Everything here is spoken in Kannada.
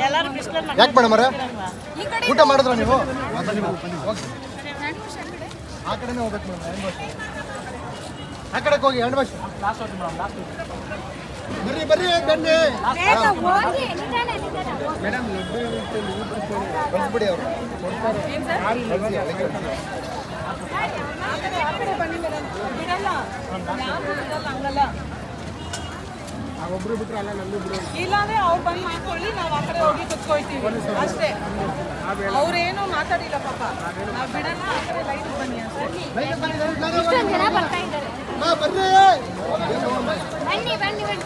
ಎಲ್ಲರೂ ಬಿಸ್ಲಲ್ಲಿ ಯಾಕೆ ಮೇಡಮ್ ಅವರೇ ಊಟ ಮಾಡಿದ್ರ ನೀವು ಆ ಕಡೆನೇ ಹೋಗ್ಬೇಕು ಮೇಡಮ್ ಆ ಕಡೆಗೆ ಹೋಗಿ ಹ್ಯಾಂಡ್ ವಾಶ್ ಬರ್ರಿ ಬರ್ರಿ ಬನ್ನಿ ಮೇಡಮ್ ಕಳಿಸ್ಬಿಡಿ ಅವರು ಒಬ್ರು ಬಿಟ್ರೆ ಅಲ್ಲ ನಮ್ಮಿಬ್ರು ಇಲ್ಲಾಂದ್ರೆ ಅವ್ರು ಬಂದು ಮಾಡ್ಕೊಳ್ಳಿ ನಾವು ಆ ಕಡೆ ಹೋಗಿ ಕುತ್ಕೊಳ್ತೀವಿ ಅಷ್ಟೇ ಅವ್ರೇನು ಮಾತಾಡಿಲ್ಲ ಪಾಪ ನಾವು ಬಿಡಲ್ಲ ಆ ಕಡೆ ಲೈಟ್ ಬನ್ನಿ ಅಂತ ಇಷ್ಟೊಂದು ಜನ ಬರ್ತಾ ಇದ್ದಾರೆ. ಬನ್ನಿ ಬನ್ನಿ ಬನ್ನಿ.